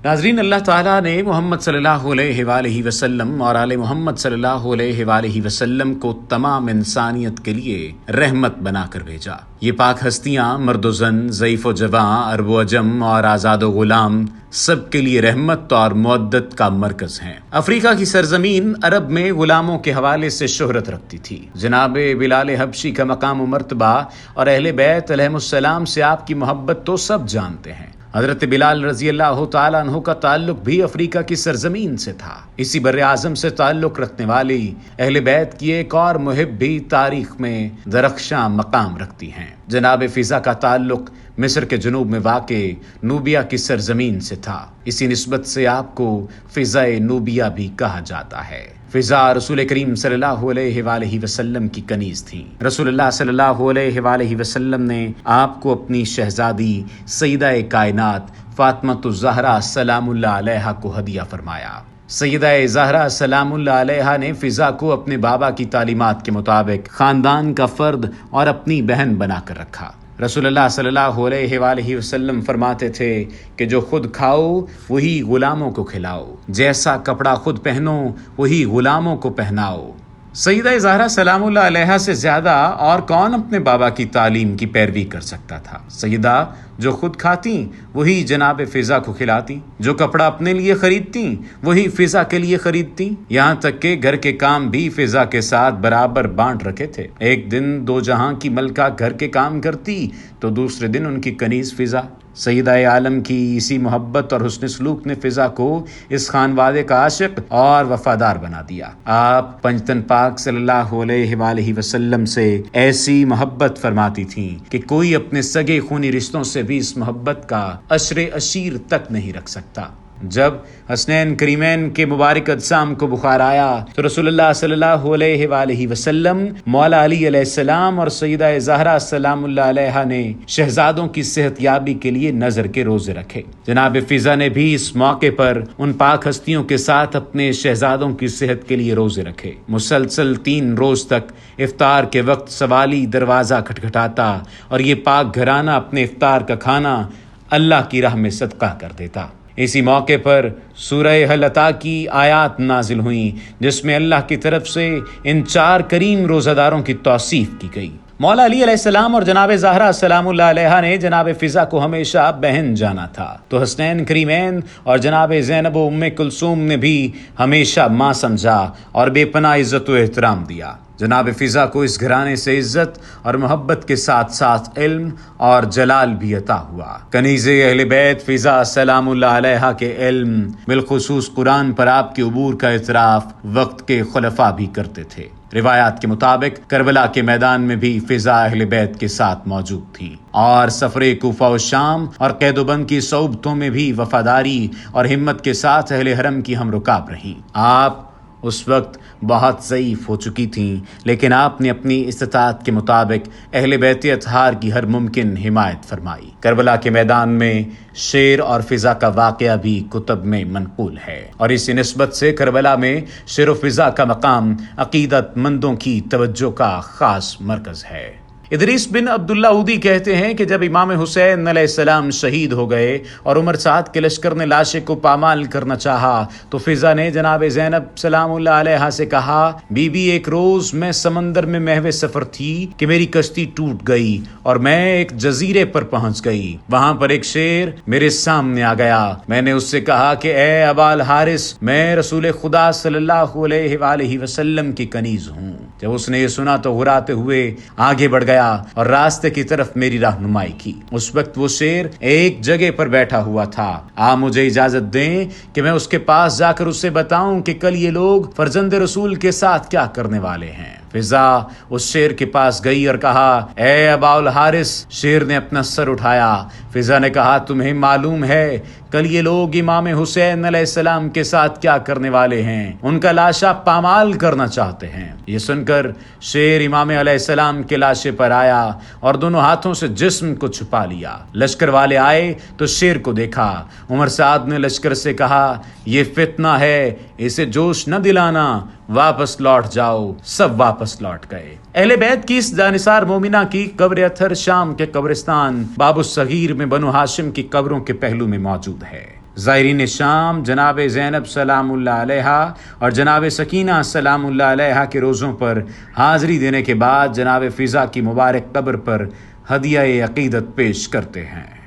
ناظرین، اللہ تعالیٰ نے محمد صلی اللہ علیہ وآلہ وسلم اور آل محمد صلی اللہ علیہ وآلہ وسلم کو تمام انسانیت کے لیے رحمت بنا کر بھیجا۔ یہ پاک ہستیاں مرد و زن، ضعیف و جواں، عرب و عجم اور آزاد و غلام سب کے لیے رحمت اور مودت کا مرکز ہیں۔ افریقہ کی سرزمین عرب میں غلاموں کے حوالے سے شہرت رکھتی تھی۔ جناب بلال حبشی کا مقام و مرتبہ اور اہل بیت علیہم السلام سے آپ کی محبت تو سب جانتے ہیں۔ حضرت بلال رضی اللہ تعالیٰ عنہ کا تعلق بھی افریقہ کی سرزمین سے تھا۔ اسی بر اعظم سے تعلق رکھنے والی اہل بیت کی ایک اور محب بھی تاریخ میں درخشاں مقام رکھتی ہیں۔ جناب فضا کا تعلق مصر کے جنوب میں واقع نوبیا کی سرزمین سے تھا۔ اسی نسبت سے آپ کو فضائے نوبیا بھی کہا جاتا ہے۔ فضا رسول کریم صلی اللہ علیہ وآلہ وسلم کی کنیز تھیں۔ رسول اللہ صلی اللہ علیہ وآلہ وسلم نے آپ کو اپنی شہزادی سیدہ کائنات فاطمۃ الزہرا سلام اللہ علیہا کو ہدیہ فرمایا۔ سیدہ زہرا سلام اللہ علیہا نے فضا کو اپنے بابا کی تعلیمات کے مطابق خاندان کا فرد اور اپنی بہن بنا کر رکھا۔ رسول اللہ صلی اللہ علیہ وآلہ وسلم فرماتے تھے کہ جو خود کھاؤ وہی غلاموں کو کھلاؤ، جیسا کپڑا خود پہنو وہی غلاموں کو پہناؤ۔ سیدہ زہرا سلام اللہ علیہا سے زیادہ اور کون اپنے بابا کی تعلیم کی پیروی کر سکتا تھا؟ سیدہ جو خود کھاتی وہی جناب فضا کو کھلاتی، جو کپڑا اپنے لیے خریدتی وہی فضا کے لیے خریدتی، یہاں تک کہ گھر کے کام بھی فضا کے ساتھ برابر بانٹ رکھے تھے۔ ایک دن دو جہاں کی ملکہ گھر کے کام کرتی تو دوسرے دن ان کی کنیز فضا۔ سیدہ عالم کی اسی محبت اور حسن سلوک نے فضا کو اس خانوادے کا عاشق اور وفادار بنا دیا۔ آپ پنجتن پاک صلی اللہ علیہ وآلہ وسلم سے ایسی محبت فرماتی تھیں کہ کوئی اپنے سگے خونی رشتوں سے بھی اس محبت کا عشر عشیر تک نہیں رکھ سکتا۔ جب حسنین کریمین کے مبارک اجسام کو بخار آیا تو رسول اللہ صلی اللہ علیہ وآلہ وسلم، مولا علی علیہ السلام اور سیدہ زہرا سلام اللہ علیہا نے شہزادوں کی صحت یابی کے لیے نظر کے روزے رکھے۔ جناب فضا نے بھی اس موقع پر ان پاک ہستیوں کے ساتھ اپنے شہزادوں کی صحت کے لیے روزے رکھے۔ مسلسل 3 روز تک افطار کے وقت سوالی دروازہ کھٹکھٹاتا اور یہ پاک گھرانہ اپنے افطار کا کھانا اللہ کی راہ میں صدقہ کر دیتا۔ اسی موقع پر سورہ حل عطا کی آیات نازل ہوئیں جس میں اللہ کی طرف سے ان 4 کریم روزہ داروں کی توصیف کی گئی۔ مولا علی علیہ السلام اور جناب زہرا سلام اللہ علیہا نے جناب فضا کو ہمیشہ بہن جانا تھا تو حسنین کریمین اور جناب زینب و ام کلثوم نے بھی ہمیشہ ماں سمجھا اور بے پناہ عزت و احترام دیا۔ جناب فضا کو اس گھرانے سے عزت اور محبت کے ساتھ ساتھ علم اور جلال بھی عطا ہوا۔ کنیز اہل بیت فضا سلام اللہ علیہا کے علم، بالخصوص قرآن پر آپ کے عبور کا اعتراف وقت کے خلفاء بھی کرتے تھے۔ روایات کے مطابق کربلا کے میدان میں بھی فضا اہل بیت کے ساتھ موجود تھی اور سفر کوفہ و شام اور قید و بند کی صعوبتوں میں بھی وفاداری اور ہمت کے ساتھ اہل حرم کی ہم رکاب رہیں۔ آپ اس وقت بہت ضعیف ہو چکی تھیں لیکن آپ نے اپنی استطاعت کے مطابق اہل بیت اطہار کی ہر ممکن حمایت فرمائی۔ کربلا کے میدان میں شیر اور فضا کا واقعہ بھی کتب میں منقول ہے اور اسی نسبت سے کربلا میں شیر و فضا کا مقام عقیدت مندوں کی توجہ کا خاص مرکز ہے۔ ادریس بن عبداللہ اودی کہتے ہیں کہ جب امام حسین علیہ السلام شہید ہو گئے اور عمر سعد کے لشکر نے لاشیں کو پامال کرنا چاہا تو فضا نے جناب زینب سلام اللہ علیہا سے کہا، بی بی ایک روز میں سمندر میں محو سفر تھی کہ میری کشتی ٹوٹ گئی اور میں ایک جزیرے پر پہنچ گئی۔ وہاں پر ایک شیر میرے سامنے آ گیا۔ میں نے اس سے کہا کہ اے ابا الحارث، میں رسول خدا صلی اللہ علیہ وآلہ وسلم کی کنیز ہوں۔ جب اس نے یہ سنا تو غراتے ہوئے آگے بڑھ گیا اور راستے کی طرف میری رہنمائی کی۔ اس وقت وہ شیر ایک جگہ پر بیٹھا ہوا تھا۔ آپ مجھے اجازت دیں کہ میں اس کے پاس جا کر اسے بتاؤں کہ کل یہ لوگ فرزند رسول کے ساتھ کیا کرنے والے ہیں۔ فضا اس شیر کے پاس گئی اور کہا، اے ابا الحارث۔ شیر نے اپنا سر اٹھایا۔ فضا نے کہا، تمہیں معلوم ہے کل یہ لوگ امام حسین علیہ السلام کے ساتھ کیا کرنے والے ہیں؟ ان کا لاشا پامال کرنا چاہتے ہیں۔ یہ سن کر شیر امام علیہ السلام کے لاشے پر آیا اور دونوں ہاتھوں سے جسم کو چھپا لیا۔ لشکر والے آئے تو شیر کو دیکھا۔ عمر سعد نے لشکر سے کہا، یہ فتنہ ہے، اسے جوش نہ دلانا، واپس لوٹ جاؤ۔ سب واپس لوٹ گئے۔ اہل بیت کی اس جانثار مومنہ کی قبر اطہر شام کے قبرستان باب الصغیر میں بنو ہاشم کی قبروں کے پہلو میں موجود ہے۔ زائرین شام جناب زینب سلام اللہ علیہا اور جناب سکینہ سلام اللہ علیہا کے روزوں پر حاضری دینے کے بعد جناب فضا کی مبارک قبر پر ہدیہ عقیدت پیش کرتے ہیں۔